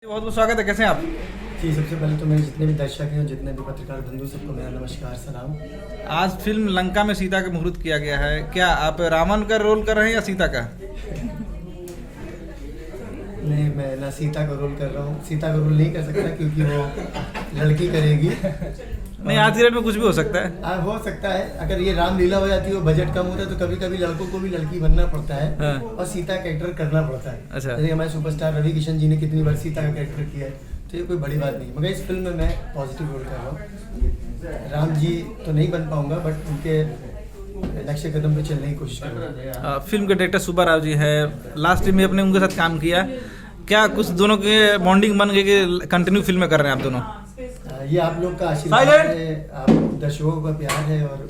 बहुत बहुत स्वागत है। कैसे हैं आप? जी, सबसे पहले तो मेरे जितने भी दर्शक हैं और जितने भी पत्रकार बंधु सबको मेरा नमस्कार सलाम। आज फिल्म लंका में सीता का मुहूर्त किया गया है। क्या आप रावण का रोल कर रहे हैं या सीता का? नहीं, मैं ना सीता का रोल कर रहा हूँ। सीता का रोल नहीं कर सकता क्योंकि वो लड़की करेगी। नहीं, आज की डेट में कुछ भी हो सकता है। हो सकता है, अगर ये रामलीला हो जाती है, वो बजट कम होता है तो कभी कभी लड़कों को भी लड़की बनना पड़ता है। हाँ। और सीता कैरेक्टर करना पड़ता है। अच्छा। जैसे हमारे सुपरस्टार रवि किशन जी ने कितनी बार सीता का कैरेक्टर किया है, तो ये कोई बड़ी बात नहीं। मगर इस फिल्म में मैं पॉजिटिव रोल कर रहा हूँ। राम जी तो नहीं बन पाऊंगा, बट उनके लक्ष्य कदम पे चलने की कोशिश करूँगा। फिल्म के डायरेक्टर सुब्बा राव जी है। लास्ट में अपने उनके साथ काम किया। क्या कुछ दोनों के बॉन्डिंग बन गई कि कंटिन्यू फिल्में कर रहे हैं आप दोनों? ये आप लोग का आशीर्वाद है, आप दर्शकों का प्यार है। और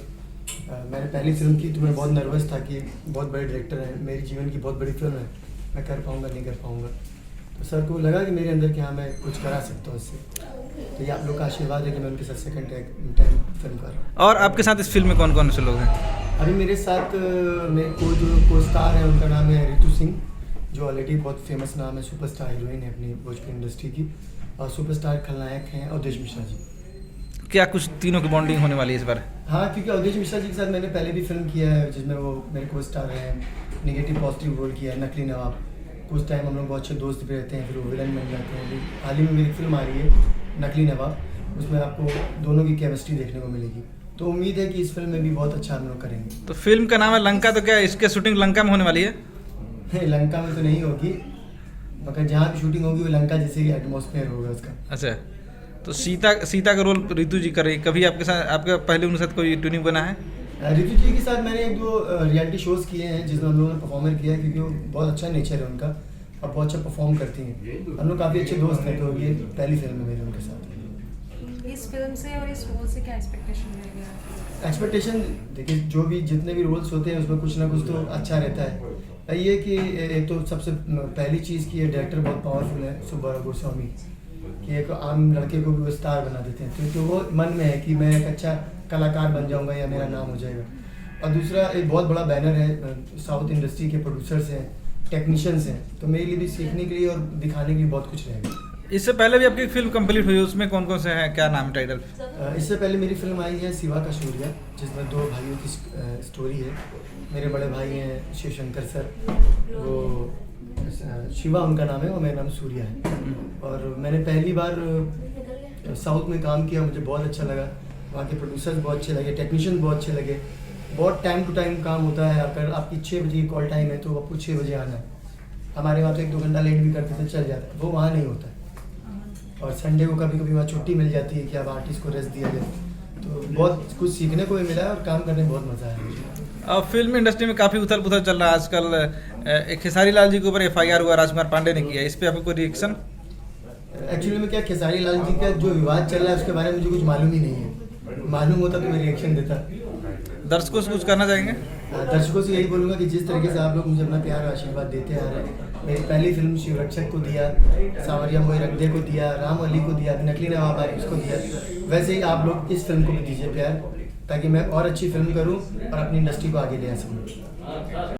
मैंने पहली फिल्म की तो मैं बहुत नर्वस था कि बहुत बड़े डायरेक्टर हैं, मेरी जीवन की बहुत बड़ी फिल्म है, मैं कर पाऊंगा नहीं कर पाऊंगा। तो सर को लगा कि मेरे अंदर कि हाँ, मैं कुछ करा सकता हूँ इससे। तो ये आप लोग का आशीर्वाद है कि मैं उनके साथ सेकंड टाइम फिल्म कर रहा हूँ। और आपके साथ इस फिल्म में कौन कौन से लोग हैं? अभी मेरे साथ मेरे को स्टार है, उनका नाम है रितु सिंह, जो ऑलरेडी बहुत फेमस नाम है, सुपरस्टार हीरोइन है अपनी भोजपुरी इंडस्ट्री की। और सुपरस्टार खलनायक हैं अवधेश मिश्रा जी। क्या कुछ तीनों की बॉन्डिंग होने वाली है इस बार? हाँ, क्योंकि अवधेश मिश्रा जी के साथ मैंने पहले भी फिल्म किया है जिसमें वो मेरे को स्टार है, नेगेटिव पॉजिटिव रोल किया है, नकली नवाब। कुछ टाइम हम लोग बहुत अच्छे दोस्त भी रहते हैं, फिर वो विलन बन जाते हैं। अभी हाल ही में मेरी फिल्म आ रही है नकली नवाब, उसमें आपको दोनों की केमिस्ट्री देखने को मिलेगी। तो उम्मीद है कि इस फिल्म में भी बहुत अच्छा हम लोग करेंगे। तो फिल्म का नाम है लंका, तो क्या इसके शूटिंग लंका में होने वाली है? लंका में तो नहीं होगी, मगर जहाँ भी शूटिंग होगी वो लंका जैसे ही एटमॉस्फेयर होगा उसका। अच्छा, तो सीता का रोल रितु जी कर रही। कभी आपके साथ, आपके पहले उनके साथ कोई ट्यूनिंग बना है? रितु जी के साथ मैंने एक दो रियलिटी शोज़ किए हैं जिसमें हम लोगों ने परफॉर्मर किया है, क्योंकि वो बहुत अच्छा नेचर है उनका और बहुत अच्छा परफॉर्म करती हैं। हम लोग काफ़ी अच्छे दोस्त हैं, तो ये पहली फिल्म है मेरी उनके साथ। इस फिल्म से और इस रोल से क्या एक्सपेक्टेशन रहेगा? एक्सपेक्टेशन देखिए, जो भी जितने भी रोल्स होते हैं उसमें कुछ ना कुछ तो अच्छा रहता है। ये कि एक तो सबसे पहली चीज़ की डायरेक्टर बहुत पावरफुल है सुब्बा राव गोस्वामी, कि एक आम लड़के को भी वो स्टार बना देते हैं। तो वो मन में है कि मैं एक अच्छा कलाकार बन जाऊंगा या मेरा नाम हो जाएगा। और दूसरा एक बहुत बड़ा बैनर है, साउथ इंडस्ट्री के प्रोड्यूसर्स हैं, टेक्नीशियंस हैं, तो मेरे लिए भी सीखने के लिए और दिखाने के लिए बहुत कुछ रहेगा। इससे पहले भी आपकी फिल्म कंप्लीट हुई है, उसमें कौन कौन से हैं, क्या नाम है, टाइटल? इससे पहले मेरी फिल्म आई है शिवा का शौर्य, जिसमें दो भाइयों की स्टोरी है। मेरे बड़े भाई हैं शिव शंकर सर, वो शिवा उनका नाम है और मेरा नाम सूर्या है। और मैंने पहली बार साउथ में काम किया, मुझे बहुत अच्छा लगा। वहाँ के प्रोड्यूसर्स बहुत अच्छे लगे, टेक्नीशियन बहुत अच्छे लगे। बहुत टाइम टू टाइम काम होता है, अगर आपकी 6 बजे की कॉल टाइम है तो आपको 6 बजे आना है। हमारे वहाँ तो 1-2 घंटा लेट भी करते थे चल जाता है, वो वहाँ नहीं होता है। और संडे को कभी कभी वहाँ छुट्टी मिल जाती है कि अब आर्टिस्ट को रेस्ट दिया जाए। तो बहुत कुछ सीखने को भी मिला है और काम करने में बहुत मज़ा आया मुझे। अब फिल्म इंडस्ट्री में काफ़ी उथल पुथल चल रहा है आजकल। एक खेसारी लाल जी के ऊपर FIR हुआ, राजकुमार पांडे ने किया, इस पे आपको कोई रिएक्शन? एक्चुअली में क्या, खेसारी लाल जी का जो विवाद चल रहा है उसके बारे में मुझे कुछ मालूम ही नहीं है। मालूम होता तो मैं रिएक्शन देता। दर्शकों से कुछ करना चाहेंगे? दर्शकों से यही बोलूँगा कि जिस तरीके से आप लोग मुझे अपना प्यार और आशीर्वाद देते आ रहे हैं, मेरी पहली फिल्म शिवरक्षक को दिया, सावरिया मोई रंगदे को दिया, राम अली को दिया, नकली नवाब आई उसको दिया, वैसे ही आप लोग इस फिल्म को भी दीजिए प्यार, ताकि मैं और अच्छी फिल्म करूं और अपनी इंडस्ट्री को आगे ले आ सकूं।